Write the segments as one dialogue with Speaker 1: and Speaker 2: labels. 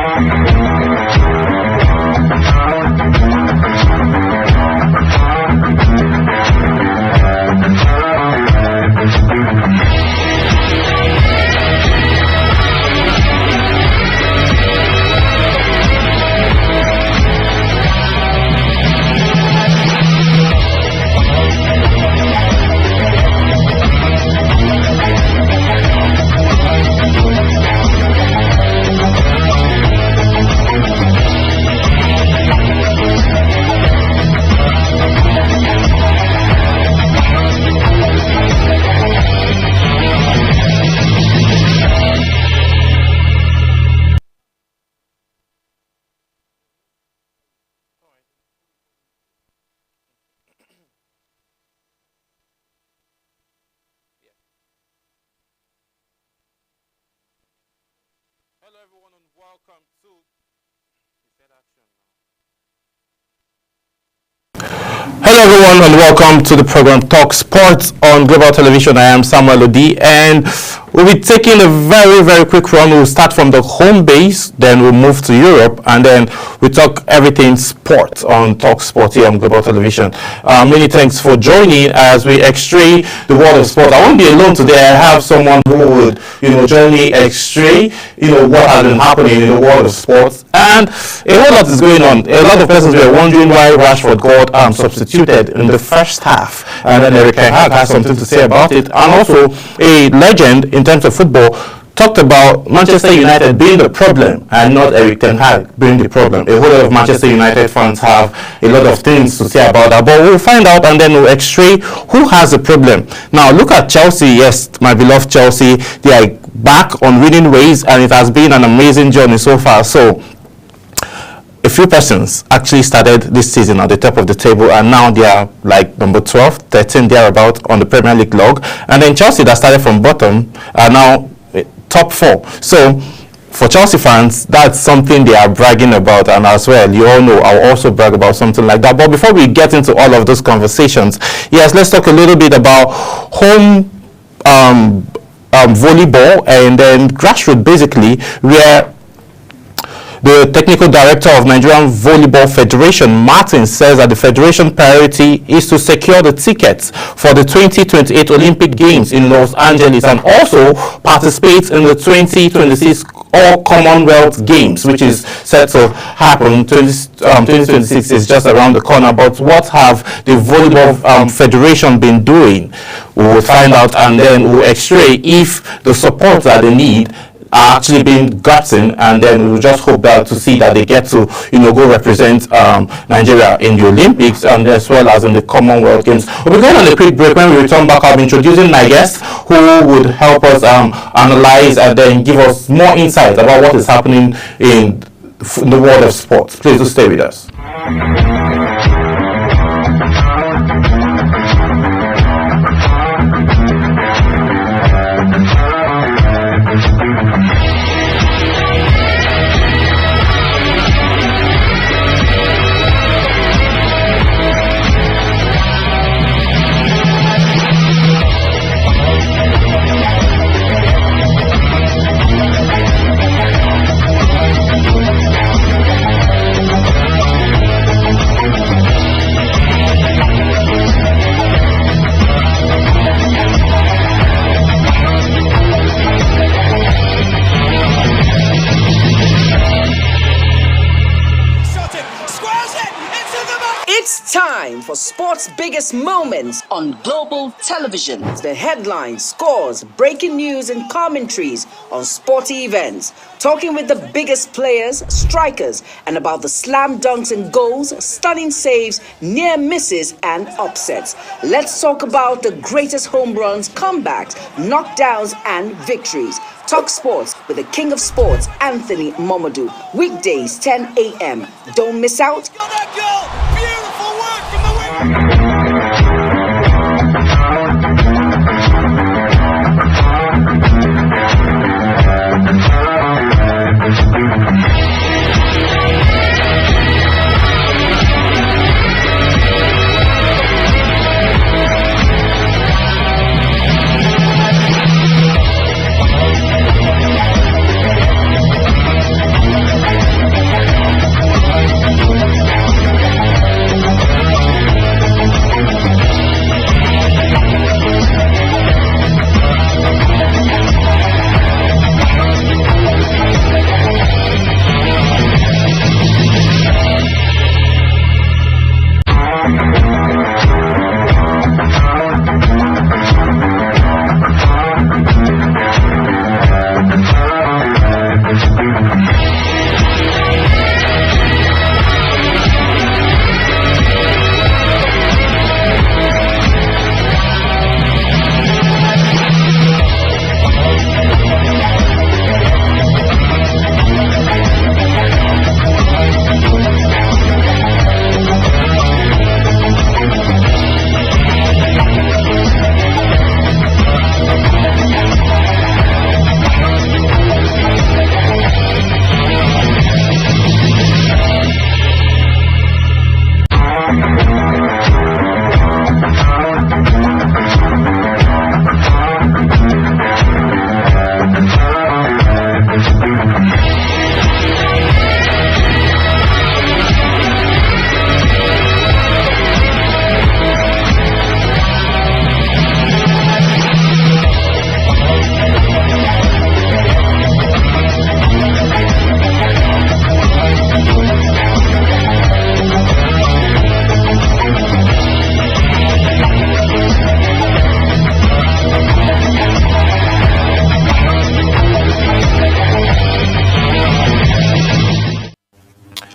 Speaker 1: Hello everyone and welcome to Hello everyone and welcome to the program Talk Sports on Global Television. I am Samuel Odi and we'll be taking a very quick run. We'll start from the home base, then we'll move to Europe, and then we talk everything sports on Talk Sports here on Global Television. Many thanks for joining as we x-ray the world of sport. I won't be alone today. I have someone who would, join me x-ray, what has been happening in the world of sports. And a whole lot is going on. A lot of persons were wondering why Rashford got substituted in the first half, and then Erik ten Hag has something to say about it. And also, a legend in terms of football talked about Manchester United being the problem and not Erik ten Hag being the problem. A whole lot of Manchester United fans have a lot of things to say about that, but we'll find out and then we'll x-ray who has the problem. Now, look at Chelsea. Yes, my beloved Chelsea. They are back on winning ways, and it has been an amazing journey so far. So, a few persons actually started this season at the top of the table, and now they are like number 12, 13, thereabout on the Premier League log. And then Chelsea, that started from bottom, are now top 4. So for Chelsea fans, that's something they are bragging about, and as well, you all know I'll also brag about something like that. But before we get into all of those conversations, yes, let's talk a little bit about home volleyball and then grassroots, basically, where the technical director of Nigerian Volleyball Federation, Martin, says that the federation priority is to secure the tickets for the 2028 Olympic Games in Los Angeles and also participate in the 2026 All Commonwealth Games, which is set to happen. 2026 is just around the corner. But what have the Volleyball Federation been doing? We will find out, and then we'll x-ray if the support that they need are actually being gotten, and then we'll just hope that to see that they get to go represent Nigeria in the Olympics and as well as in the Commonwealth Games. We'll be going on a quick break. When we return back, I'll be introducing my guest who would help us analyze and then give us more insight about what is happening in the world of sports. Please do stay with us.
Speaker 2: Time for sports' biggest moments on Global Television. The headlines, scores, breaking news and commentaries on sporty events. Talking with the biggest players, strikers, and about the slam dunks and goals, stunning saves, near misses and upsets. Let's talk about the greatest home runs, comebacks, knockdowns and victories. Talk Sports with the King of Sports, Anthony Momodu. Weekdays, 10 a.m. Don't miss out.
Speaker 3: Oh, that goal! Beautiful work from the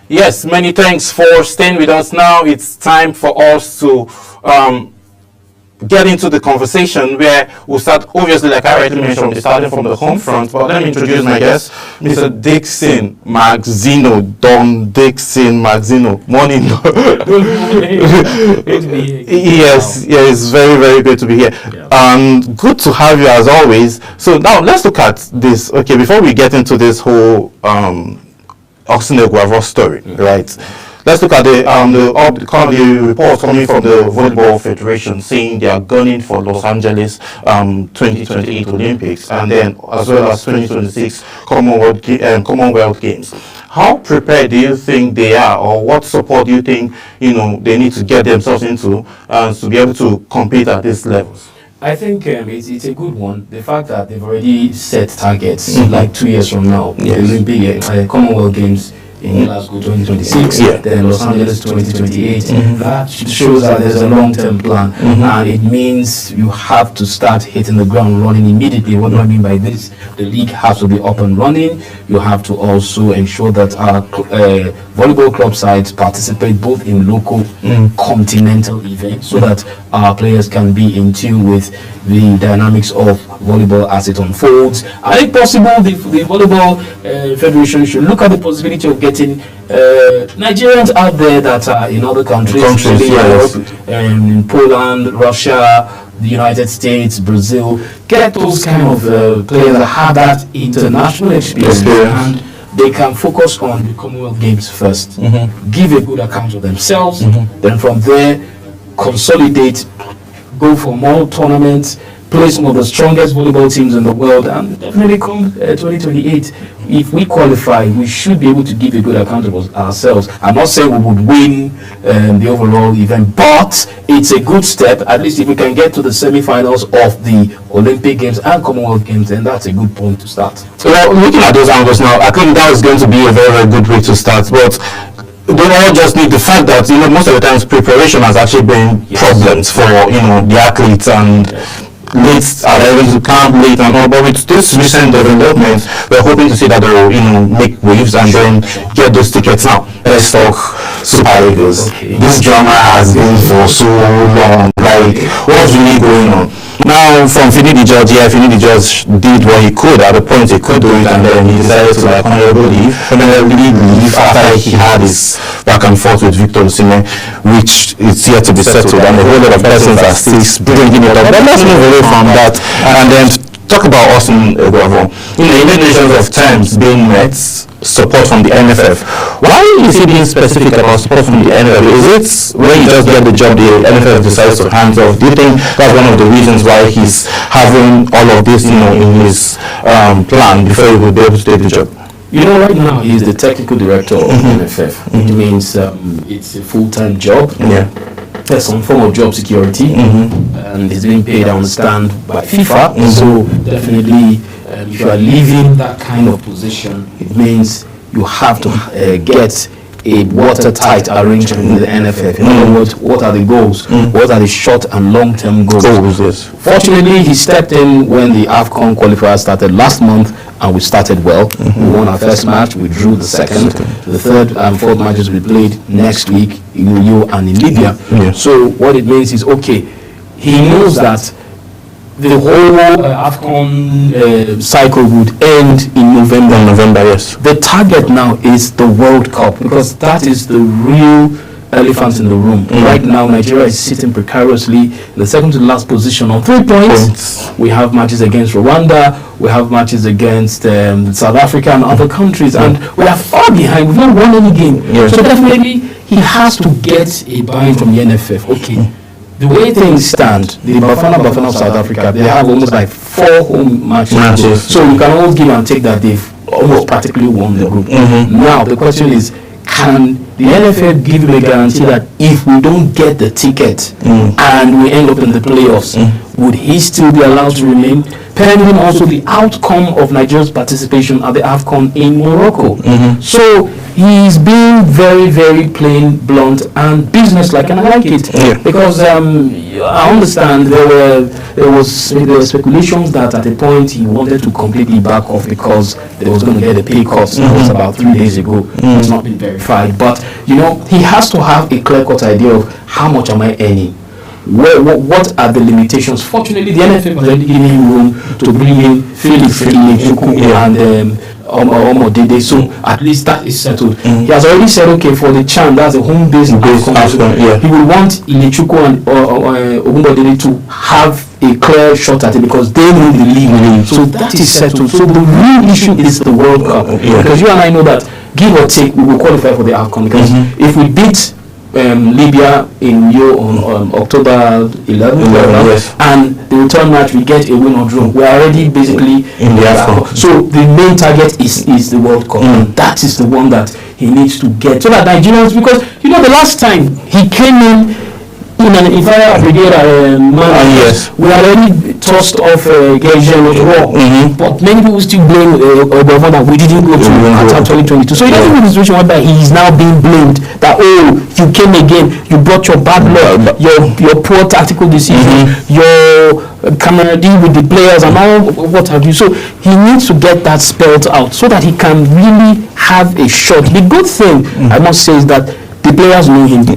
Speaker 1: Yes, many thanks for staying with us. Now it's time for us to get into the conversation where we'll start, obviously, like I already mentioned, we're starting from the home front. But let me introduce my guest, Mr. Dixon Magzino, Don Dixon Magzino. Morning.
Speaker 4: Great to be here.
Speaker 1: Yes, yeah, it's very, very good to be here. Good to have you as always. So now let's look at this. Okay, before we get into this whole Austin Eguavoen story, right? Let's look at the report coming from the Volleyball Federation saying they are gunning for Los Angeles 2028 Olympics and then as well as 2026 Commonwealth Games. How prepared do you think they are, or what support do you think they need to get themselves into to be able to compete at these levels?
Speaker 4: I think it's a good one. The fact that they've already set targets like 2 years from now, the Olympic Commonwealth Games in Glasgow 2026, then Los Angeles 2028. That shows that there's a long-term plan, and it means you have to start hitting the ground running immediately. What do I mean by this? The league has to be up and running. You have to also ensure that our volleyball club sides participate both in local continental events so that our players can be in tune with the dynamics of volleyball as it unfolds. I think possible the Volleyball Federation should look at the possibility of getting Nigerians out there that are in other countries Europe, in Poland, Russia, the United States, Brazil. Get those kind of players that have that international experience. And they can focus on the Commonwealth Games first, give a good account of themselves, then from there consolidate, go for more tournaments, play some of the strongest volleyball teams in the world, and definitely come 2028. If we qualify, we should be able to give a good account of ourselves. I'm not saying we would win the overall event, but it's a good step. At least if we can get to the semi-finals of the Olympic Games and Commonwealth Games, then that's a good point to start.
Speaker 1: Well, looking at those angles now, I think that is going to be a very, very good way to start. But don't all just need the fact that most of the times preparation has actually been problems for the athletes and late are able to camp late and all, but with this recent development we're hoping to see that they will make waves and then get those tickets. Now let's talk Super Eagles. This drama has been for so long, like what's really going on now? From Finidi George, Finidi George did what he could at the point he could do it, and then he decided to honorably leave after he had his back and forth with Victor Osimhen, which is yet to be settled, and a whole lot of persons are still bringing it up. But let's move away from that and then talk about Austin Eguavoen. In the nations of times being met support from the NFF. Why is he being specific about support from the NFF? Is it when you just get the job the NFF decides to hands off? Do you think that's one of the reasons why he's having all of this in his plan before he will be able to take the job?
Speaker 4: Right now he's the technical director of NFF. It means it's a full-time job. There's some form of job security, and it's being paid, I understand, by FIFA. So definitely, if you are leaving that kind of position, it means you have to get a watertight arrangement with the NFF. In other words, what are the goals? What are the short and long-term goals? Fortunately, he stepped in when the AFCON qualifier started last month, and we started well. We won our first match, we drew the second. The third and fourth matches we played next week in UAE and in Libya. So what it means is, okay, he knows that the whole AFCON cycle would end in November. Yes. The target now is the World Cup, because that is the real elephant in the room. Right now, Nigeria is sitting precariously in the second to last position on 3 points. We have matches against Rwanda, we have matches against South Africa and other countries, and we are far behind. We've not won any game. So definitely, he has to get a buy-in from the NFF. Okay. The way things stand, the Bafana of South Africa, they have almost like 4 home matches. So you can almost give and take that they've almost practically won the group. Now the question is, can the NFF give him a guarantee that if we don't get the ticket and we end up in the playoffs, would he still be allowed to remain? Pending also the outcome of Nigeria's participation at the AFCON in Morocco. So he's being very, very plain, blunt, and business-like, and I like it because I understand there was speculations that at a point he wanted to completely back off because they was going to get a pay cut. That was about 3 days ago. It's not been verified, but he has to have a clear-cut idea of how much am I earning. What are the limitations? Fortunately, the NFF was already giving him room to bring in Felix Ilechukwu and Omodede, so at least that is settled. He has already said, okay, for the CHAN, that's a home-based AFCON, he will want Ilechukwu and Omodede to have a clear shot at it because they know the league. So that is settled. So the real issue is the World Cup. Because you and I know that, give or take, we will qualify for the AFCON because if we beat Libya in Rio on October 11th, and the return match we get a win or draw, we're already basically in the AFCON. So the main target is the World Cup, and that is the one that he needs to get, so that Nigerians, because the last time he came in an entire brigade we already tossed off Gajan with war, but many people still blame Ogbonfon that we didn't go to Qatar 2022. So he doesn't know the situation whereby he is now being blamed that you came again, you brought your bad luck, your poor tactical decision, your camaraderie with the players and all what have you. So he needs to get that spelled out so that he can really have a shot. The good thing I must say is that the players know him.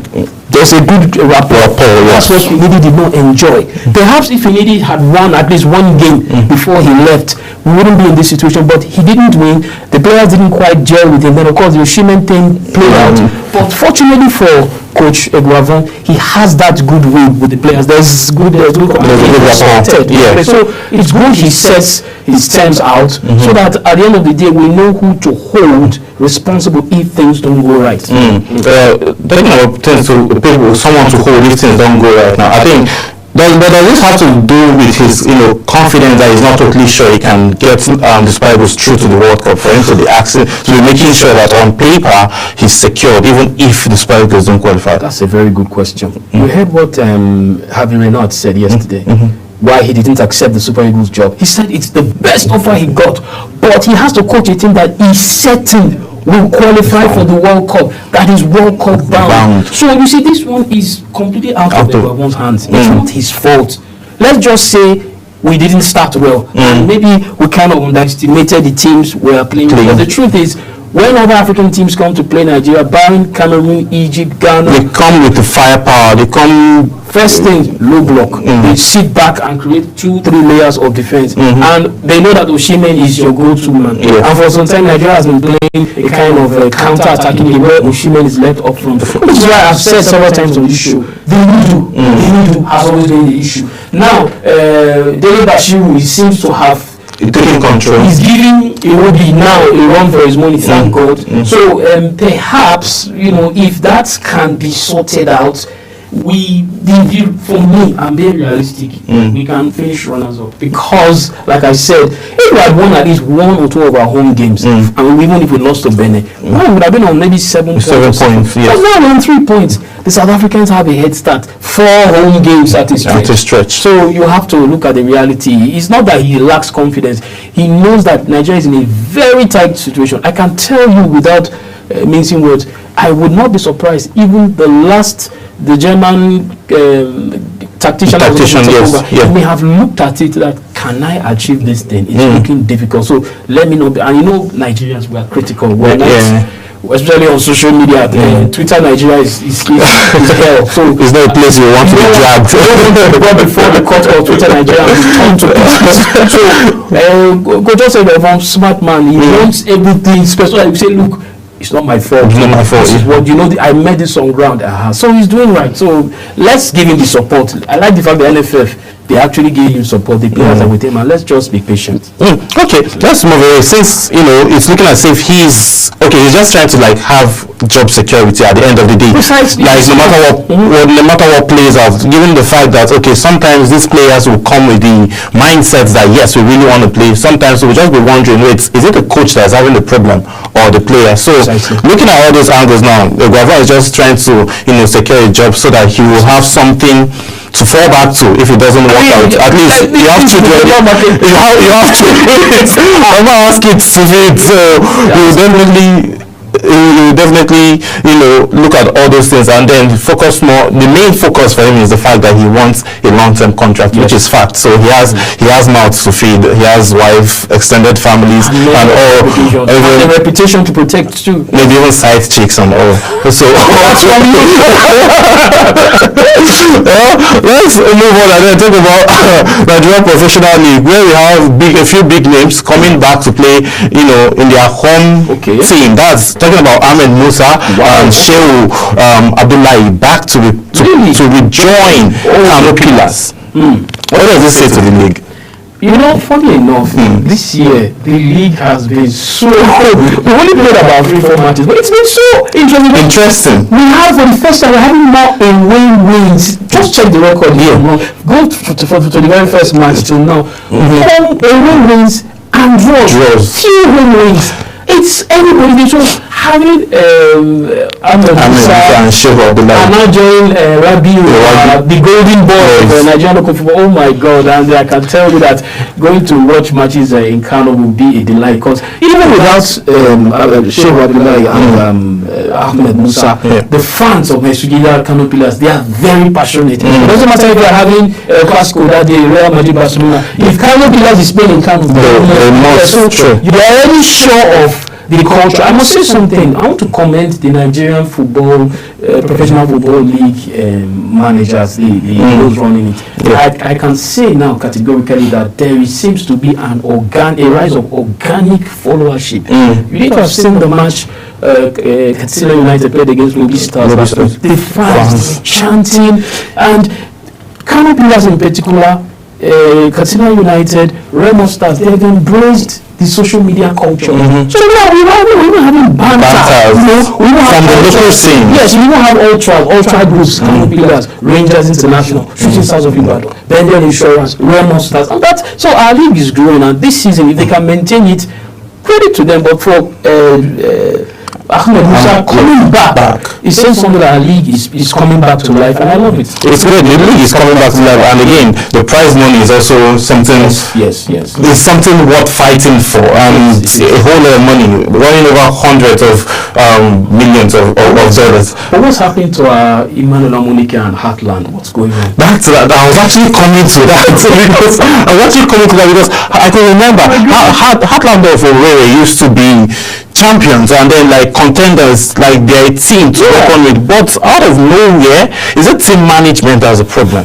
Speaker 4: There's a good rapport. That's what Finidi did not enjoy. Perhaps if Finidi had won at least one game before he left, we wouldn't be in this situation. But he didn't win. The players didn't quite gel with him. Then, of course, the Osimhen thing played out. But fortunately for Coach Eguavoen, he has that good will with the players. There's good communication. So it's good he sets his terms out so that at the end of the day we know who to hold responsible if things don't go right.
Speaker 1: Taking about things to people, someone to hold if things don't go right now, I think. Does this have to do with his confidence that he's not totally sure he can get the Super Eagles through to the World Cup, for him to be making sure that on paper he's secured even if the Super Eagles don't qualify?
Speaker 4: That's a very good question. You heard what Javi Renard said yesterday. Why he didn't accept the Super Eagles job. He said it's the best offer he got, but he has to coach a team that he's certain will qualify for the World Cup, that is World Cup bound. So you see, this one is completely out of everyone's hands. It's not his fault. Let's just say we didn't start well, and maybe we kind of underestimated the teams we are playing. But the truth is, when other African teams come to play Nigeria, barring Cameroon, Egypt, Ghana,
Speaker 1: they come with the firepower. They come
Speaker 4: first thing low block. They sit back and create 2-3 layers of defense, and they know that Osimhen is your go-to man. And for some time, Nigeria has been playing a kind of counter-attacking game where Osimhen is left up front. Which is why I've said several times on this show, the Nidu has always been the issue. Now, Dele Bashiru, he seems to have
Speaker 1: taking control.
Speaker 4: He's giving Iwobi now a run for his money, thank God. So perhaps, if that can be sorted out, for me, I'm being realistic, we can finish runners up. Because, like I said, if we had won at least 1 or 2 of our home games, and even if we lost to Benin, we would have been on maybe 7 points. But now we're on 3 points. The South Africans have a head start. 4 home games at a stretch. So you have to look at the reality. It's not that he lacks confidence. He knows that Nigeria is in a very tight situation. I can tell you without mincing words, I would not be surprised even the German tactician may have looked at it that, can I achieve this thing? It's looking difficult. So let me know. And Nigerians, we are critical. We're not, especially on social media. Twitter Nigeria is hell. So
Speaker 1: it's not a place you want to be dragged.
Speaker 4: Before the cut of Twitter Nigeria and to pieces. So go just say that smart man, he wants everything special. Like say, look, it's not my fault.
Speaker 1: It's not my fault.
Speaker 4: This is what I made this on ground. So he's doing right. So let's give him the support. I like the fact that NFF, they actually gave him support. The players are with him, and let's just be patient.
Speaker 1: Okay, let's move away. Since it's looking as if he's just trying to have job security at the end of the day.
Speaker 4: Precisely.
Speaker 1: No matter what plays out, given the fact that sometimes these players will come with the mindsets that yes, we really want to play. Sometimes we'll just be wondering, wait, is it the coach that's having the problem or the player? So looking at all those angles now, Eguavoen is just trying to secure a job so that he will have something to fall back to if it doesn't work out. At least you have children. You have to. I'm not asking to feed, so you definitely to definitely, look at all those things and then focus more. The main focus for him is the fact that he wants a long-term contract, which is fact. So he has mouths to feed. He has wife, extended families, and all.
Speaker 4: And a reputation to protect too.
Speaker 1: Maybe even side chicks and all. So let's move on and then talk about Nigerian Professional League, where we have a few big names coming back to play, in their home team. That's talking about Ahmed Musa and Shehu Abdullahi back to rejoin Kano Pillars. What does this say to the league?
Speaker 4: Funny enough, this year the league has been so. We only played about 3-4 matches, but it's been so interesting. We have for the first time we're having more away wins. Just check the record here. Go to the very first match till now. 4 away wins and draws. Few home wins. It's anybody. So having Ahmed Musa and Shehu Abdullahi and now join Rabiu, the golden boy of Nigerian local football. Oh my God! And I can tell you that going to watch matches in Kano will be a delight, because even without Shehu Abdullahi and Ahmed Musa, the fans of Mesugida Kano Pillars, they are very passionate. It doesn't matter if they are having Clasico that day, Real Madrid, Barcelona. If Kano Pillars is playing in Kano, you are already sure of the culture. I must say something. I want to commend the Nigerian football, professional football league managers, those running it. I can say now categorically that there seems to be a rise of organic followership. You need to have seen the match Katsina United played against Ruby Stars. The fans chanting, and Kano Pillars in particular, Katsina United, Remo Stars, they have embraced the social media culture. So we're having banter. From the local scene. Yes, we don't have ultra groups, Kano Pillars, Rangers International, Shooting Stars of Ibadan, Bendel Insurance, Remo Stars, and that. So our league is growing, and this season, if they can maintain it, credit to them. But for Ahmed Musa coming back, it says something that our league is coming back to life, and I love it.
Speaker 1: It's good. The league is coming back to life, and again, the prize money is also something.
Speaker 4: Yes.
Speaker 1: It's something worth fighting for, and a whole lot of money, running over hundreds of millions of dollars.
Speaker 4: But what's happening to Emmanuel Amunike and Heartland? What's going on?
Speaker 1: I was actually coming to that because I can remember Heartland of Owerri used to be champions and then contenders, their team to work on with, but out of nowhere, is it team management as a problem?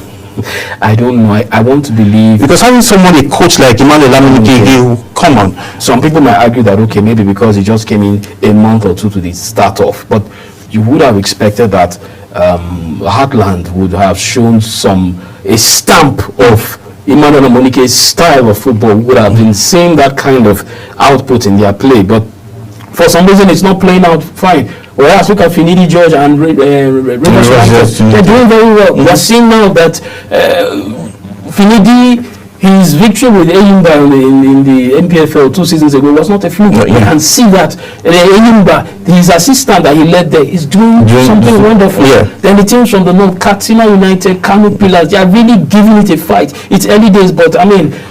Speaker 4: I don't know. I want to believe,
Speaker 1: because having somebody coach like Emmanuel Amunike, come on.
Speaker 4: Some people might argue that maybe because he just came in a month or two to the start off, but you would have expected that Heartland would have shown a stamp of Emmanuel Amunike's style of football, would have been seeing that kind of output in their play, but for some reason it's not playing out fine. Whereas look at Finidi George and Rangers, they're doing very well. We are seeing now that Finidi, his victory with Eyimba in the NPFL 2 seasons ago was not a fluke. You can see that Eyimba, his assistant that he led there, is doing something wonderful. Then the teams from the north, Katsina United, Kano Pillars, they are really giving it a fight. It's early days, but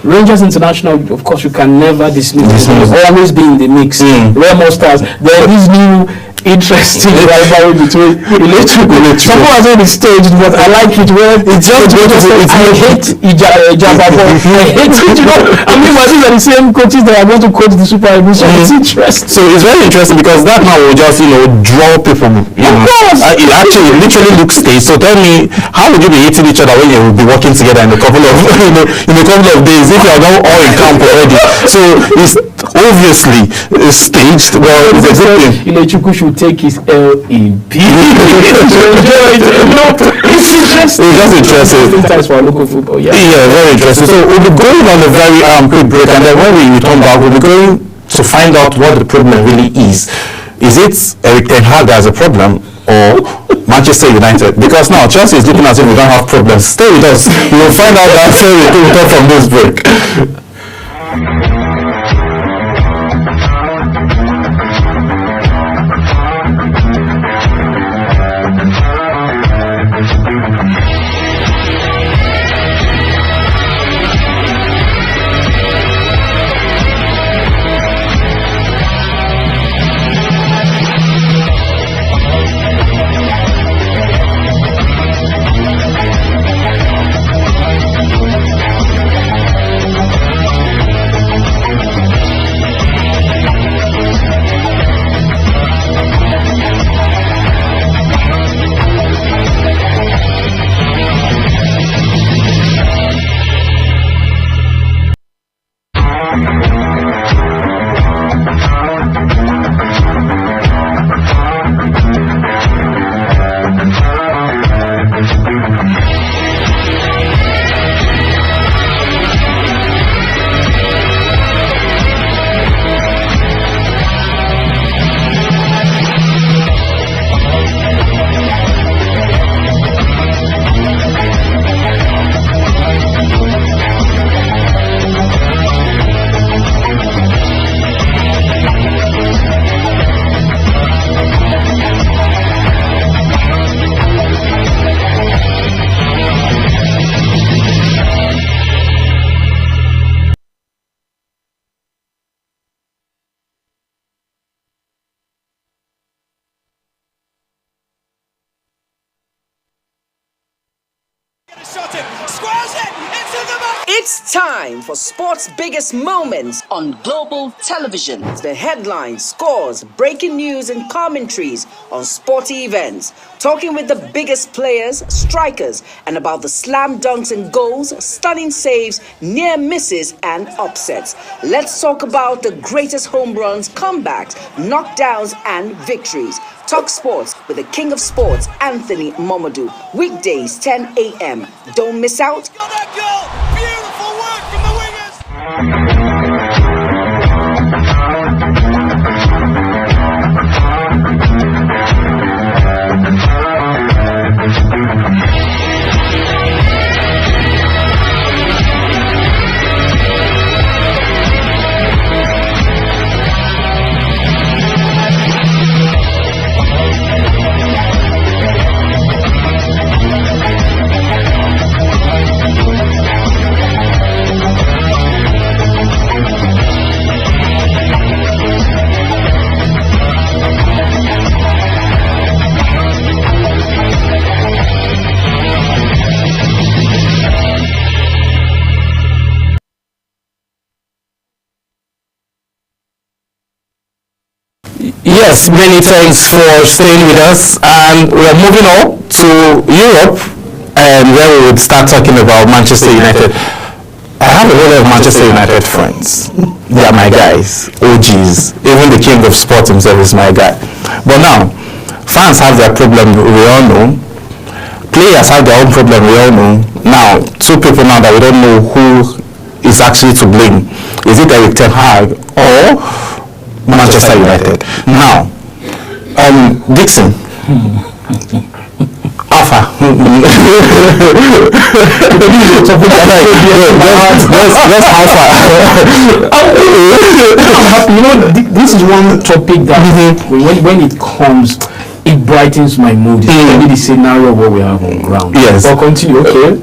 Speaker 4: Rangers International, of course, you can never dismiss. They will always be in the mix. Remo Stars, there is new interesting rivalry between electrical. Someone has already staged, but I like it where it's just I hate Ijababo. I hate it. These are the same coaches that are going to coach the Super Eagles. So it's interesting.
Speaker 1: So it's very interesting because that now will just draw people. It actually literally looks staged. So tell me, how would you be hating each other when you will be working together in a couple of days if you are not all in camp already? So it's obviously staged. Well, it's a good thing.
Speaker 4: Ilechukwu should take his L in peace. It's interesting.
Speaker 1: It's just interesting.
Speaker 4: Times for local football. Yeah,
Speaker 1: very interesting. So we'll be going on a very quick break, and then when we return back, we'll be going to find out what the problem really is. Is it Erik ten Hag as a problem, or Manchester United? Because now Chelsea is looking as if we don't have problems. Stay with us. We'll find out that after we return from this break.
Speaker 2: It's time for sports' biggest moments on global television. The headlines, scores, breaking news, and commentaries on sporty events. Talking with the biggest players, strikers, and about the slam dunks and goals, stunning saves, near misses, and upsets. Let's talk about the greatest home runs, comebacks, knockdowns, and victories. Talk Sports with the King of Sports, Anthony Momadou. Weekdays, 10 a.m. Don't miss out.
Speaker 3: Oh, that goal! Beautiful work from the wingers!
Speaker 1: Yes, many thanks for staying with us, and we are moving on to Europe, and where we would start talking about Manchester United. I have a whole lot of Manchester United friends. They are my guys, OGs. Even the King of Sports himself is my guy. But now, fans have their problem, we all know. Players have their own problem, we all know. Now, two people now that we don't know who is actually to blame. Is it Erik ten Hag or Manchester United? Now, Dixon, Alpha. That's Alpha.
Speaker 4: You know, this is one topic that when it comes, it brightens my mood. It's maybe the scenario what we have on ground.
Speaker 1: Yes.
Speaker 4: But continue, okay?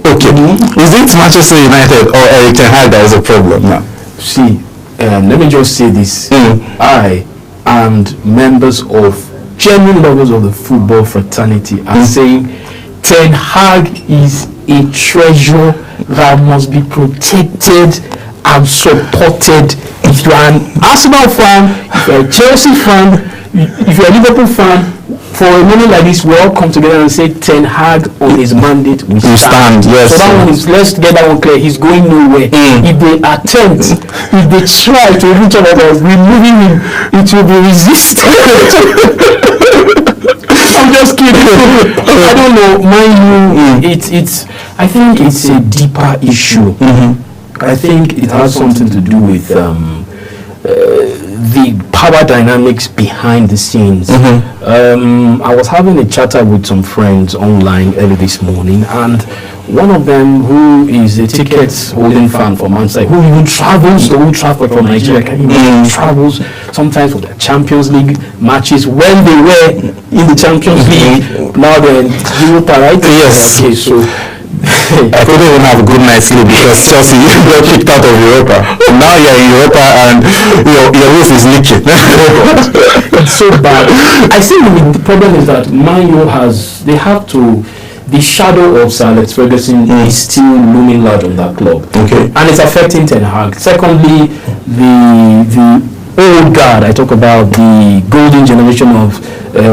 Speaker 1: Is it Manchester United or Erik ten Hag that is a problem now?
Speaker 4: See, let me just say this. I and members of genuine lovers of the football fraternity are saying Ten Hag is a treasure that must be protected and supported. If you are an Arsenal fan, if you are a Chelsea fan, if you are a Liverpool fan, for a moment like this, we all come together and say Ten Hag on his mandate we stand.
Speaker 1: Yes.
Speaker 4: So that one is, let's get that one clear. He's going nowhere. If they attempt, if they try to reach out about removing him, it will be resisted. I'm just kidding. I don't know. It's. I think it's a deeper issue. I think it has something to do with the power dynamics behind the scenes. I was having a chatter with some friends online early this morning, and one of them, who is a ticket holding fan for Manchester, who even travels to Old Trafford from Nigeria, travels sometimes for the Champions League matches when they were in the Champions League. Now they're in Europa, right?
Speaker 1: Yes.
Speaker 4: Okay, so
Speaker 1: I couldn't even have a good night's sleep because Chelsea got kicked out of Europa. Now you're in Europa and your roof is leaking.
Speaker 4: It's so bad. I think the problem is that Man U the shadow of Sir Alex Ferguson is still looming large on that club.
Speaker 1: Okay.
Speaker 4: And it's affecting Ten Hag. Secondly, the old guard, I talk about the golden generation of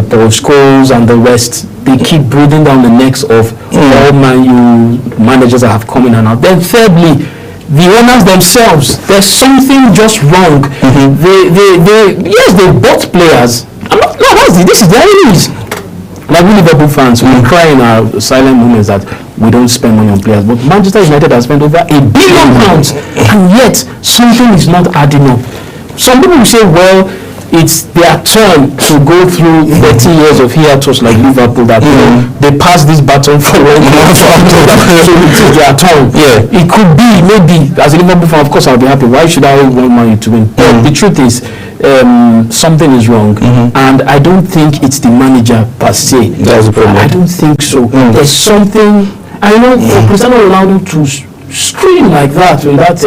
Speaker 4: Paul Scholes and the rest, they keep breathing down the necks of all Man U managers that have come in and out. Then thirdly, the owners themselves, there's something just wrong. They bought players. This is their enemies. Like we Liverpool fans, we cry in our silent moments that we don't spend money on players. But Manchester United has spent over £1 billion, and yet something is not adding up. Some people will say, well, it's their turn to go through 30 years of hiatus like Liverpool, that they pass this baton forward. So it is their turn. Yeah. It could be, maybe, as a Liverpool fan, of course I'll be happy. Why should I want Man U to win? But the truth is, something is wrong, and I don't think it's the manager per se.
Speaker 1: That's the problem.
Speaker 4: I don't think so. There's something. I know for Cristiano Ronaldo to scream like that in that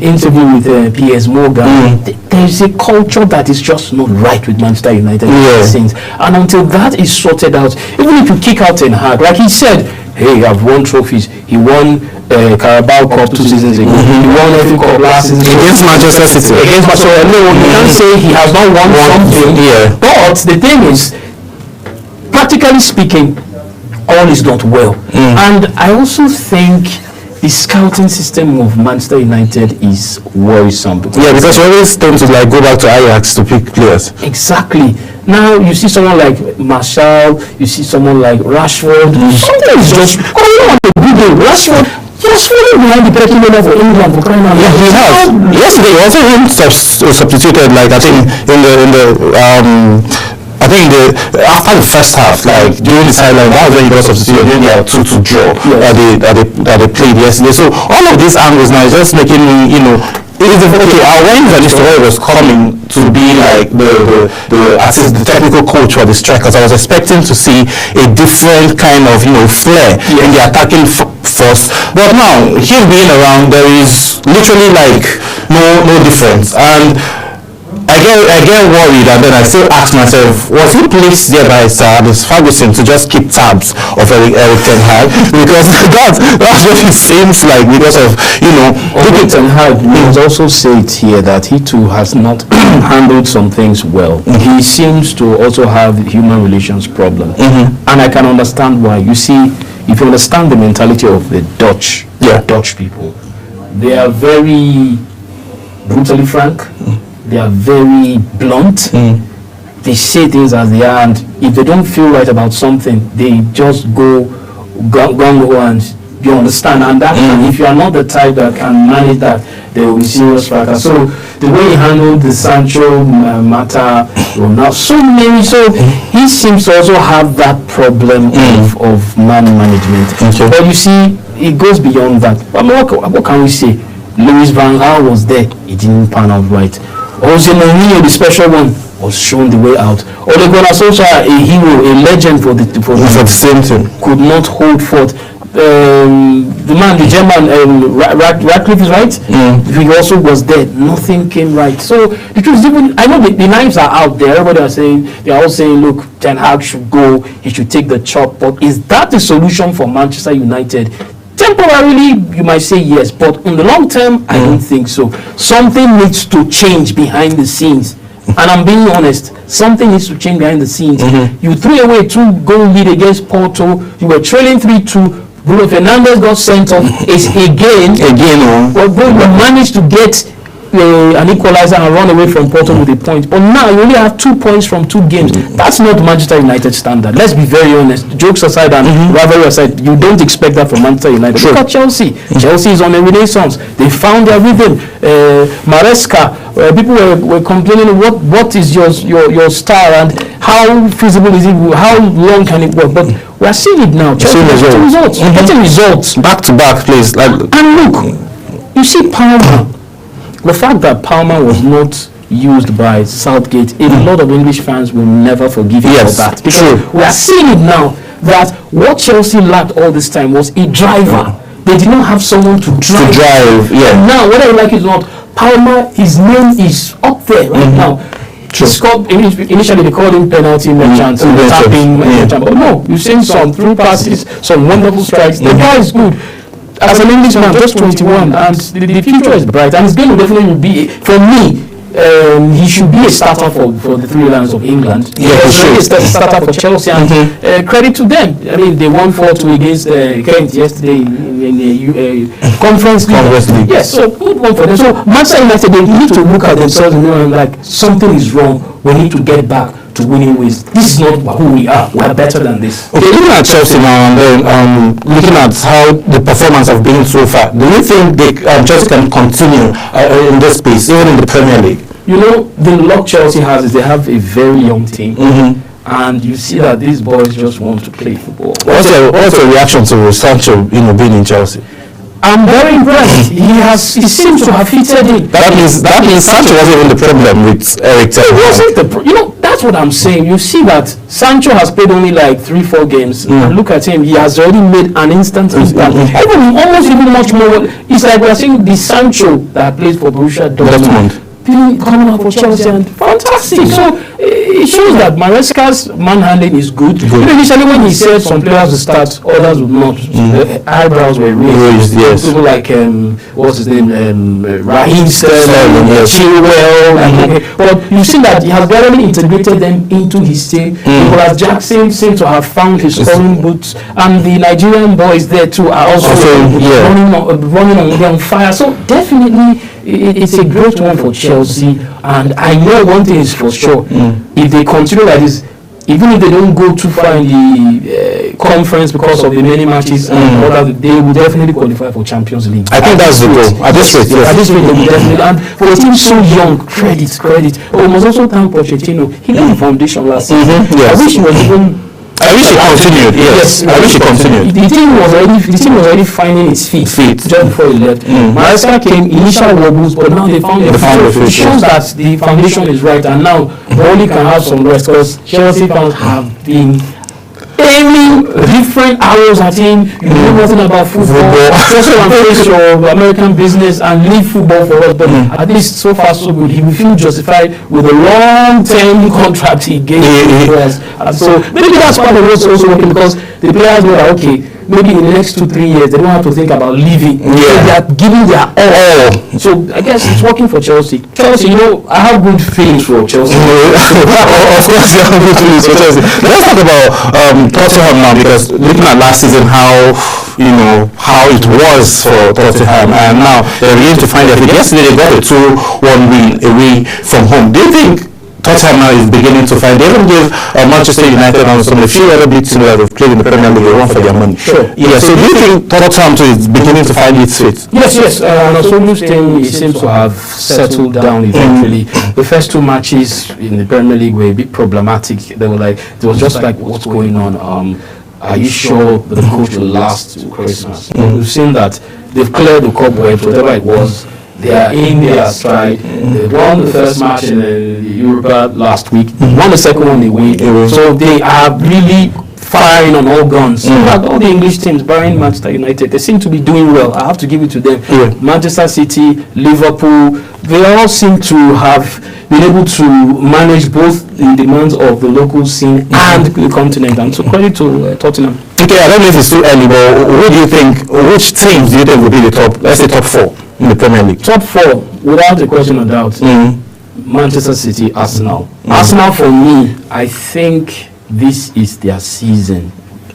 Speaker 4: interview with Piers Morgan. There's a culture that is just not right with Manchester United. And until that is sorted out, even if you kick out Ten Hag, like he said, hey, I've won trophies. He won Carabao Cup 2 seasons ago. He won FA Cup last season
Speaker 1: Against Manchester City.
Speaker 4: Against Manchester City. No, you can't say he has not won something.
Speaker 1: Yeah.
Speaker 4: But the thing is, practically speaking, all is not well. And I also think the scouting system of Manchester United is worrisome.
Speaker 1: Because you always tend to like go back to Ajax to pick players.
Speaker 4: Exactly. Now you see someone like Martial, you see someone like Rashford. Something is just going on a good day. Rashford just falling behind the pecking order for England for crying out loud.
Speaker 1: Yeah, he has. Yesterday, he also substituted, like I think after the first half, like during the sideline, that was when he got substituted. Then they had 2-2 draw that they played yesterday. So all of these angles now is just making me, when Van Nistelrooy was coming to be like the technical coach for the strikers, I was expecting to see a different kind of flair in the attacking force. But now him being around, there is literally like no difference. And I get worried, and then I still ask myself, was he placed there by Sir Alex Ferguson to just keep tabs of Eric Ten Hag? Because that's what it seems like, because of
Speaker 4: Eric Ten Hag must also say it here that he too has not handled some things well. He seems to also have human relations problem, and I can understand why. You see, if you understand the mentality of the Dutch people, they are very brutally frank. They are very blunt. They say things as they are, and if they don't feel right about something, they just go and you understand. And that if you are not the type that can manage that, there will be serious fracas. So the way he handled the Sancho matter, so he seems to also have that problem of man management.
Speaker 1: Okay.
Speaker 4: But you see, it goes beyond that. I mean, what can we say? Louis van Gaal was there; it didn't pan out right. Jose Mourinho, the special one, was shown the way out. Ole Gunnar Solskjaer, a hero, a legend for the
Speaker 1: same thing,
Speaker 4: could not hold forth. The German, Radcliffe is right. He also was there. Nothing came right. So the truth is, even I know the knives are out there. They are all saying, look, Ten Hag should go. He should take the chop. But is that the solution for Manchester United? Temporarily, you might say yes, but in the long term, I don't think so. Something needs to change behind the scenes. And I'm being honest, something needs to change behind the scenes. You threw away 2-goal lead against Porto. You were trailing 3-2. Bruno Fernandes got sent off. It's again. But you managed to get an equalizer and run away from Porto with a point. But now you only have 2 points from 2 games. That's not Manchester United standard. Let's be very honest. Jokes aside and rivalry aside, you don't expect that from Manchester United. Look at Chelsea. Chelsea is on a renaissance. They found their rhythm. Maresca. People were complaining, what is your style and how feasible is it? How long can it work? But we are seeing it now. Chelsea getting results
Speaker 1: back to back, please.
Speaker 4: And look, you see Palmer. The fact that Palmer was not used by Southgate, a lot of English fans will never forgive him for that. Because we are seeing it now that what Chelsea lacked all this time was a driver. They did not have someone to drive. And now, whether you like it or not, Palmer, his name is up there right now. He scored, initially they called him penalty merchant, tapping merchant. But no, you've seen some through passes, some wonderful strikes. The guy is good. As an Englishman, just 21, and the future is bright, and it's going to definitely be, for me, he should be a starter for the 3 Lions of England.
Speaker 1: Yeah, he should.
Speaker 4: He's a starter for Chelsea, and credit to them. I mean, they won 4-2 against Kent yesterday in the Conference League. Yes, so good one for them. So Manchester United, they need to look at themselves and know, like, something is wrong. We need to get back to winning ways. This is not who we are. We are better than this.
Speaker 1: Okay, looking at Chelsea now and then, looking at how the performance have been so far, do you think Chelsea can continue in this space, even in the Premier League?
Speaker 4: You know, the luck Chelsea has is they have a very young team. And you see that these boys just want to play football.
Speaker 1: What's your reaction to Sancho, being in Chelsea?
Speaker 4: I'm very impressed. He seems to have fitted in.
Speaker 1: That means Sancho wasn't even the problem with Eric Ten Hag.
Speaker 4: That's what I'm saying. You see that Sancho has played only like 3-4 games, and look at him. He has already made an instant impact. Even much more. It's like we are seeing the Sancho that plays for Borussia Dortmund coming out for Chelsea, and fantastic. So it shows that Maresca's manhandling is good. Initially, when he said some players would start, others would not, the eyebrows were raised.
Speaker 1: Yes.
Speaker 4: People like what's his name, Raheem Sterling, Chilwell, but you've seen that he has gradually integrated them into his team. Nicholas Jackson seems to have found his scoring boots, and the Nigerian boys there too are also running on fire. So definitely it's a great one for Chelsea, and I know one thing is for sure: if they continue like this, even if they don't go too far in the conference because of the many matches, they will definitely qualify for Champions League.
Speaker 1: I think that's the goal. At this rate, yes.
Speaker 4: At this rate, they will definitely. And for a team so young, credit. But we must also thank Pochettino. He laid the foundation last season.
Speaker 1: Yes.
Speaker 4: I wish he was even.
Speaker 1: I wish he continued. Yes, I wish he continued.
Speaker 4: The team was already finding its feet just before he left. Maresca came, initial wobbles, but now they found their feet. It shows that the foundation is right, and now Burnley can have some rest, because Chelsea fans have been aiming different arrows at him. You know nothing about football. Just go and face your American business and leave football for us. But at least so far so good. He will feel justified with the long-term contract he gave the players. And so maybe that's part of what's also working, because the players were like, okay, maybe in the next 2-3 years they don't have to think about leaving. So they are giving their all. So I guess it's working for Chelsea. Chelsea, I have good feelings for Chelsea.
Speaker 1: Of course, you have good feelings for Chelsea. Let's talk about Tottenham now, because looking at last season, how it was for Tottenham, and now they're beginning to find their feet. Yesterday they got a 2-1 win away from home. Do you think Tottenham now is beginning to find? They even give Manchester United and some of the few other big teams that have played in the Premier League a run for their money.
Speaker 4: Sure.
Speaker 1: Yeah. So do you think Tottenham too is beginning to find its feet?
Speaker 4: Yes. Nasolu's team seems to have settled down eventually. The first two matches in the Premier League were a bit problematic. They were like, it was just like, what's going on? Are you sure the coach will last to Christmas? We've seen that they've cleared the cobwebs, whatever it was. They are in their stride. They won the first match in the Europa last week. Won the second one, they win. So they are really firing on all guns. In fact, all the English teams, barring Manchester United, they seem to be doing well. I have to give it to them. Manchester City, Liverpool, they all seem to have been able to manage both the demands of the local scene and the continent. And so credit to Tottenham.
Speaker 1: Okay, I don't know if it's too early, but who do you think, which teams do you think will be the top, let's say top 4 in the Premier League?
Speaker 4: Top 4, without a question of doubt. Manchester City, Arsenal. Arsenal, for me, I think this is their season.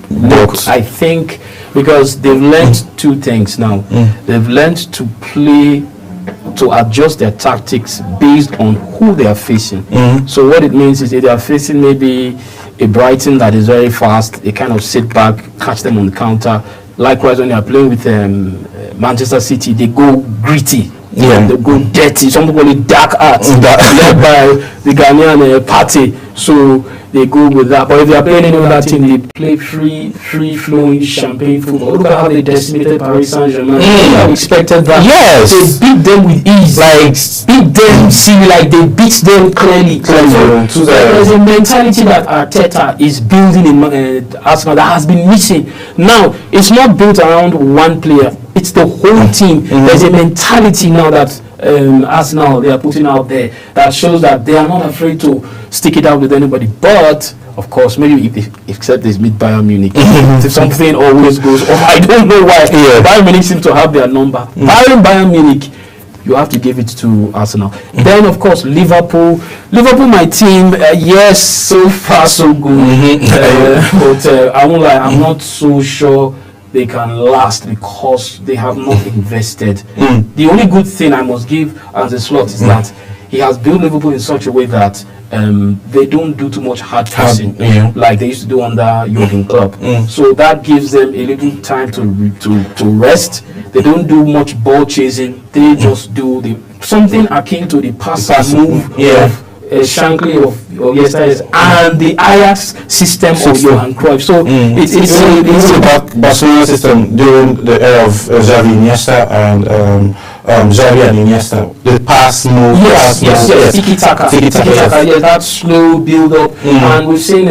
Speaker 4: Look, I think because they've learned two things now. They've learned to play, to adjust their tactics based on who they are facing. So what it means is if they are facing maybe a Brighton that is very fast, they kind of sit back, catch them on the counter. Likewise, when they are playing with Manchester City, they go gritty. They go dirty. Some people call it dark arts, led by the Ghanaian Partey. So they go with that. But if they are playing any other team, they play free-flowing champagne football. Look at how they decimated Paris Saint-Germain. I expected that.
Speaker 1: Yes.
Speaker 4: They beat them with ease. Beat them, like they beat them clearly. So there's a mentality that Arteta is building in Arsenal that has been missing. Now, it's not built around one player. It's the whole team. There's a mentality now that Arsenal, they are putting out there that shows that they are not afraid to stick it out with anybody. But of course, maybe except they meet Bayern Munich, if something always goes off. I don't know why. Bayern Munich seems to have their number. Bayern Munich, you have to give it to Arsenal. Then of course Liverpool, my team. Yes, so far so good. But I won't lie, I'm not so sure they can last because they have not invested. The only good thing I must give as a Slot is that he has built Liverpool in such a way that they don't do too much hard passing like they used to do under Jurgen Klopp. So that gives them a little time to rest. They don't do much ball chasing. They just do something akin to the pass move of Shankly of yesterday's and the Ajax system of Johan Cruyff. So it's
Speaker 1: the Barcelona system during the era of Xavi, Iniesta and Xavi and Iniesta. The pass move.
Speaker 4: Yes. Tiki-taka. Yes, that slow build-up. And we've seen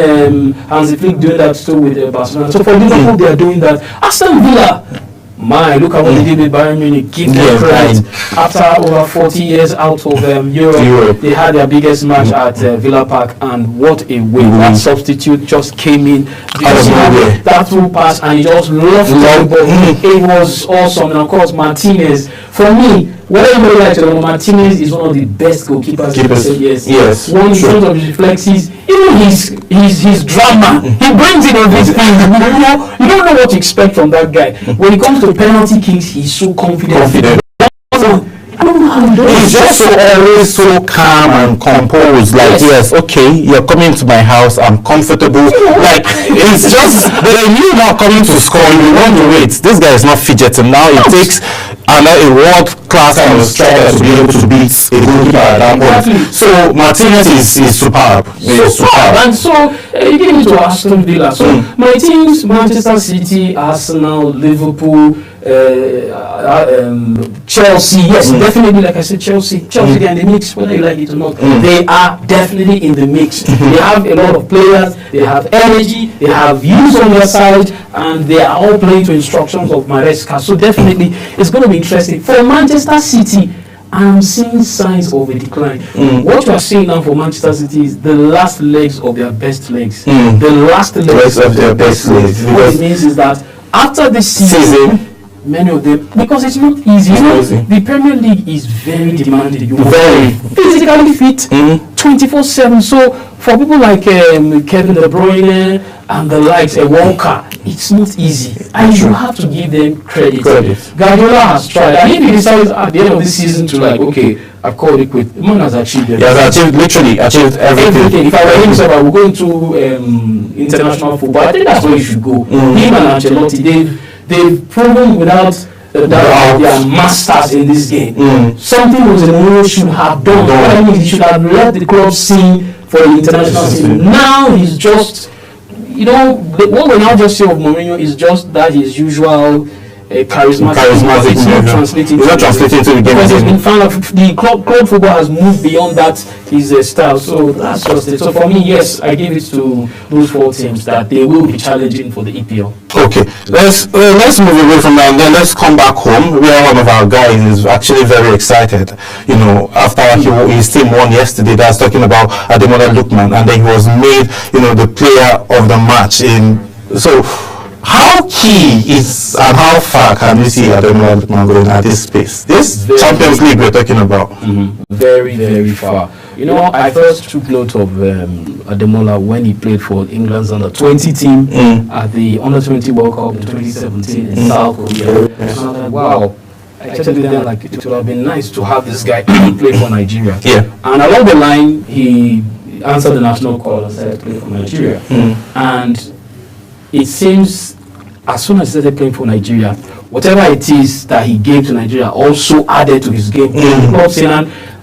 Speaker 4: Hansi Flick doing that too with Barcelona. So for Liverpool, they are doing that. Aston Villa, Look at what they did with Bayern Munich. Give them credit. After over 40 years out of Europe, they had their biggest match at Villa Park, and what a win! That substitute just came in, that through pass, and he just loved the ball. It was awesome. And of course, Martinez. For me, whether you like it, Martinez is one of the best goalkeepers in recent years.
Speaker 1: Yes.
Speaker 4: One in terms of his reflexes, even his drama, he brings in everything. You don't know what to expect from that guy. When it comes to penalty kicks, he's so confident. I don't know how he does.
Speaker 1: He's just always so calm and composed. Like, yes, okay, you're coming to my house, I'm comfortable. Like, it's just that you're not coming to score, you want to wait. This guy is not fidgeting. Now it takes a world-class kind of striker to be able to beat a goalkeeper at that point. So Martinez is superb.
Speaker 4: And so you get into Aston Villa. So my teams: Manchester City, Arsenal, Liverpool, Chelsea. Yes, definitely. Like I said, Chelsea, they're in the mix, whether you like it or not. They are definitely in the mix. They have a lot of players. They have energy. They have youth on their side, and they are all playing to instructions of Maresca. So definitely, it's going to be interesting for Manchester City. I'm seeing signs of a decline. What you are seeing now for Manchester City is the last legs of their best legs. The last legs of their best legs. What it means is that after this season, many of them, because it's not easy. The Premier League is very demanding. You are very physically fit, 24/7. So for people like Kevin De Bruyne and the likes, Walker, it's not easy, and you have to give them credit. Guardiola has tried, and if he decides at the end of this season to okay, I've called it quit, the man has achieved everything. He has literally achieved everything. If I were him, I would go into international football. I think that's where you should go. Him and Ancelotti, they've proven without that they are masters in this game. Something Mourinho should have done. What I mean, he should have let the club sing for the international team. Now he's just, what we now just say of Mourinho is just that his usual charismatic. It's not translating to the game. Because in fact, the club football has moved beyond that his style. So that's just it. So for me, yes, I give it to those four teams that they will be challenging for the EPL.
Speaker 1: Okay, let's move away from that, and then let's come back home. Where one of our guys is actually very excited. After his team won yesterday, that's talking about Ademola Lookman, and then he was made, the player of the match. So how key is and how far can we see Ademola Lookman going at this space? This Champions League we're talking about.
Speaker 4: Very, very far. I first took note of Ademola when he played for England's under-20 team at the under-20 World Cup in 2017 in South Korea. And I was like, wow. I checked it then, it would have been nice to have this guy play for Nigeria. And along the line, he answered the national call and started playing for Nigeria. And it seems as soon as he started playing for Nigeria, whatever it is that he gave to Nigeria also added to his game.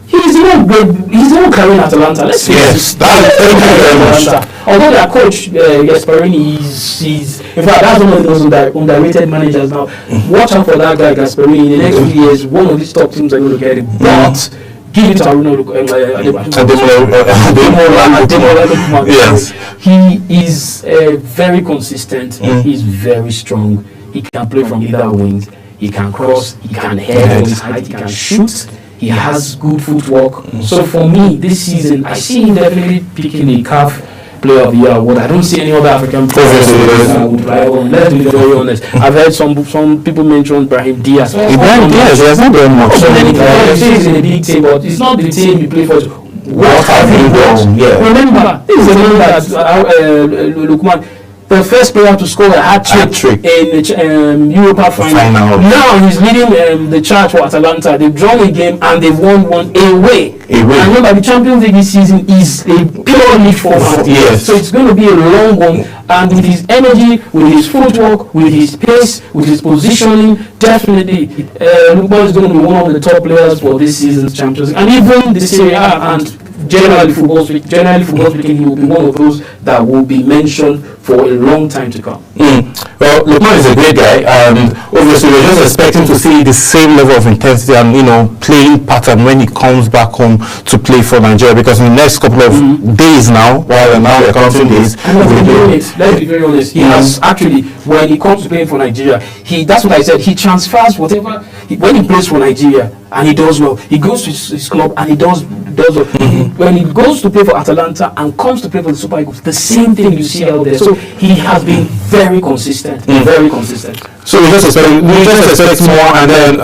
Speaker 4: He's even carrying Atalanta. Let's face it. Atalanta. Although their coach Gasperini, he's in fact that's one of those underrated managers now. Watch out for that guy Gasperini. In the next few years, one of these top teams are going to get it. But give it to Ademola Lookman. Yes. He is very consistent. He's very strong. He can play from either wings. He can cross. He can head from his height. He can shoot. He has good footwork. So for me, this season, I see him definitely picking the CAF Player of the Year award. I don't see any other African players that would rival. Let's be very honest. I've heard some people mention Brahim Diaz.
Speaker 1: Brahim Diaz, he has not done much.
Speaker 4: He's in a big team, but it's not the team he played for. What have you done? Remember, this is the man that Lookman, the first player to score a hat-trick in the Europa final. Now he's leading the charge for Atalanta. They've drawn a game and they've won one away. And remember, the Champions League this season is a pure league format. So it's going to be a long one. And with his energy, with his footwork, with his pace, with his positioning, definitely Lookman is going to be one of the top players for this season's Champions League. And even the Serie A and generally football speaking, he will be one of those that will be mentioned for a long time to come.
Speaker 1: Well, Lookman is a great guy, and obviously we're just expecting to see the same level of intensity and playing pattern when he comes back home to play for Nigeria. Because in the next couple of days now, now we're counting days.
Speaker 4: Let's be very honest. He has actually, when he comes to play for Nigeria, that's what I said. He transfers whatever when he plays for Nigeria and he does well. He goes to his club and he does well. When he goes to play for Atalanta and comes to play for the Super Eagles, the same thing you see out there. So he has been very consistent, very consistent.
Speaker 1: So we just expect more, and then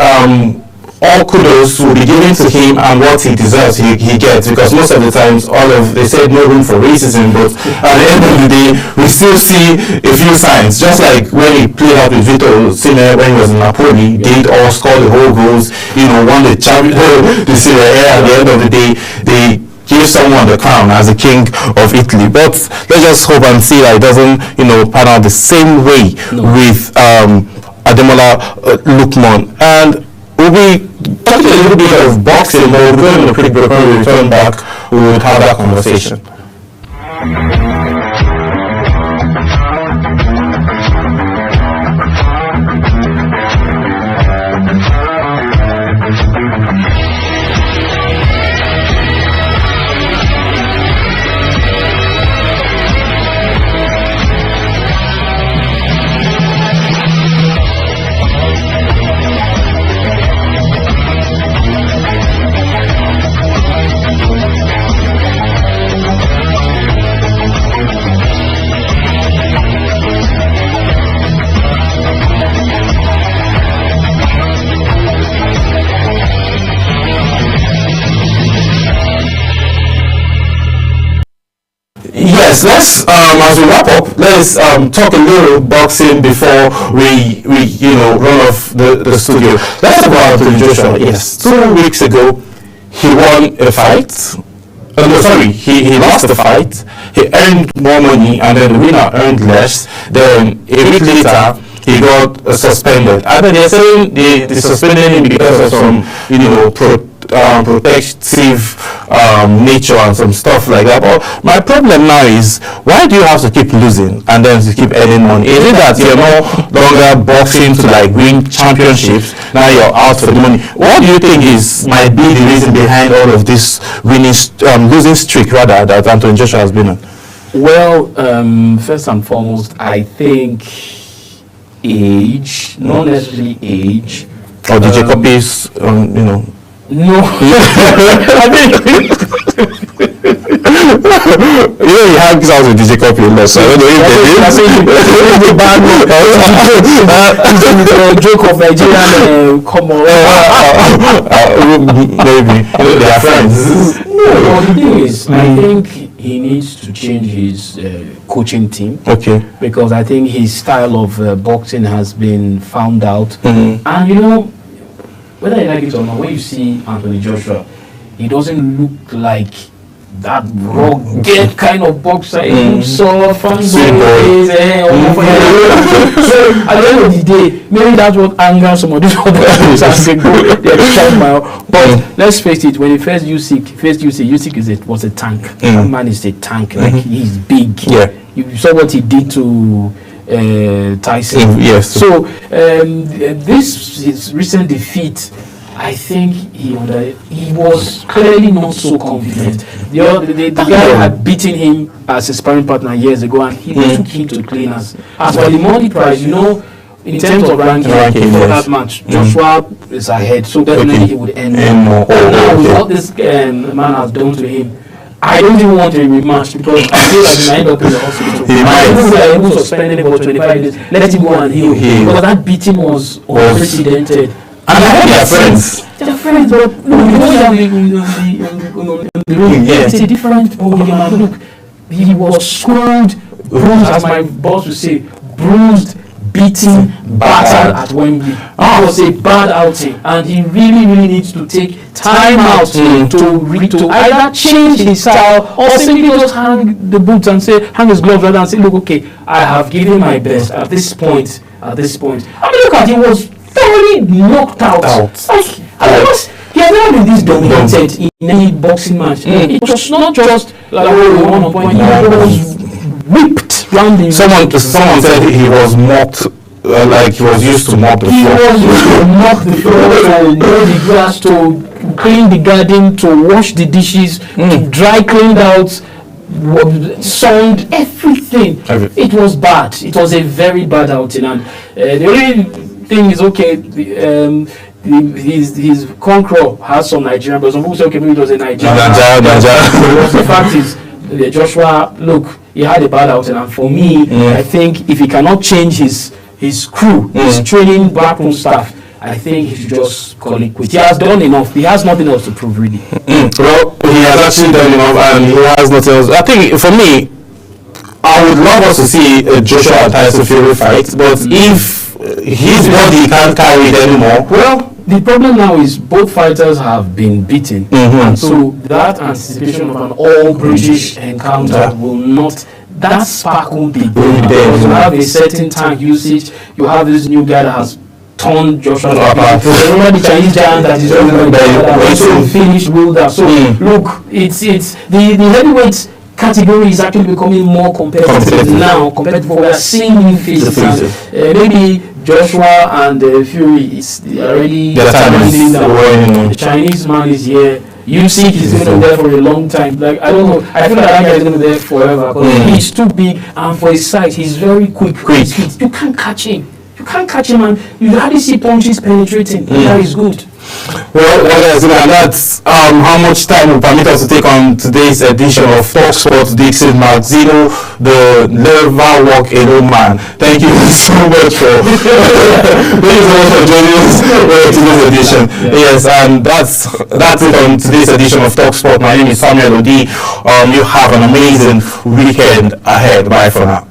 Speaker 1: all kudos will be given to him and what he deserves he gets, because most of the times they said no room for racism, but at the end of the day we still see a few signs, just like when he played out with Vitor Osimhen when he was in Napoli. They all scored the whole goals, won the the Serie A. At the end of the day they give someone the crown as the king of Italy. But let's just hope and see that it doesn't pan out the same way with Ademola Lookman. And we'll be talking a little bit of boxing, but we'll be going on a quick break. When we return back, we will have that conversation. Yes, let's as we wrap up, let's talk a little boxing before we run off the studio. Let's talk about Anthony Joshua. Yes, 2 weeks ago he won a fight. He lost the fight. He earned more money, and then the winner earned less. Then a week later he got suspended. And then they're saying they suspended him because of some protective nature and some stuff like that. But my problem now is, why do you have to keep losing and then to keep earning money? Is it that you're no longer boxing to win championships, now you're out for the money? What do you think might be the reason behind all of this losing streak rather that Anthony Joshua has been on?
Speaker 4: Well, first and foremost, I think age, not necessarily age,
Speaker 1: or DJ Copies,
Speaker 4: No,
Speaker 1: I mean, he hangs out with DJ Copy a lot, so I don't know if
Speaker 4: joke of Nigerian come on.
Speaker 1: Maybe they are friends.
Speaker 4: No, the thing is, I think he needs to change his coaching team.
Speaker 1: Okay.
Speaker 4: Because I think his style of boxing has been found out, and whether you like it or not, when you see Anthony Joshua, he doesn't look like that rugged kind of boxer. He looks soft, so at the end of the day, maybe that's what angers some of these other boxers. But let's face it, when he faced Usyk was a tank. That man is a tank. Like, he's big.
Speaker 1: Yeah.
Speaker 4: You saw what he did to Tyson.
Speaker 1: Yes.
Speaker 4: So his recent defeat, I think he was clearly not so confident. The guy had beaten him as a sparring partner years ago, and he took him to cleaners. As for the money prize, in terms of ranking for that match, Joshua is ahead, so definitely he would earn more. Now, with what this man has done to him, I don't even want a rematch, because I feel like he might end up in the hospital.
Speaker 1: He might.
Speaker 4: Even suspended him for 25 days. Let him go and heal. Because that beating was unprecedented.
Speaker 1: And I heard they're friends.
Speaker 4: They're friends, but in the room, it's a different ballgame. Look, he was schooled, bruised, as my boss would say, bruised, beaten, battered at Wembley. It was a bad outing, and he really needs to take time out to either change his style or simply just hang the boots and hang his gloves rather and say, look, okay, I have given my best at this point. I mean, look at, he was thoroughly knocked out. Like, he has never been this dominated in any boxing match. It was not just like one point. He was whipped round the.
Speaker 1: Someone said he was mocked. Like he was used to mop the floor.
Speaker 4: He was used to mop the floor, to mow the grass, to clean the garden, to wash the dishes, to dry cleaned out, sunned, everything. It was bad. It was a very bad outing, and the only thing is okay. His conqueror has some Nigerian, but some people say okay, maybe it was a Nigerian. The fact is, Joshua, look, he had a bad outing, and for me, I think if he cannot change his crew, his training backroom staff, I think he should just call it quits. He has done enough. He has nothing else to prove, really.
Speaker 1: Well, he has actually done enough, and he has nothing else. I think for me, I would love us to see a Joshua Tyson Fury fight, but if his body can't carry it anymore,
Speaker 4: well, the problem now is both fighters have been beaten, and so that anticipation of an all-British encounter will not. That spark won't be there because you have a certain tank usage. You have this new guy that has turned Joshua apart. Remember the Chinese giant that is also finished Wilder. So look, it's the heavyweight category is actually becoming more competitive now compared to before. We are seeing new faces. Maybe Joshua and Fury is already the Chinese man is here. Usyk is going to be there for a long time. Like, I don't know. I feel like that guy is going to be there forever because he's too big, and for his size, he's very quick. You can't catch him. And you hardly see punches penetrating. That is good.
Speaker 1: Well, guys, and that's how much time will permit us to take on today's edition of Talk Sports. Dixon Marzino, the never walk alone man. Thank you so much for joining us for today's edition. Yes, and that's it on today's edition of Talk Sport. My name is Samuel Odi. You have an amazing weekend ahead. Bye for now.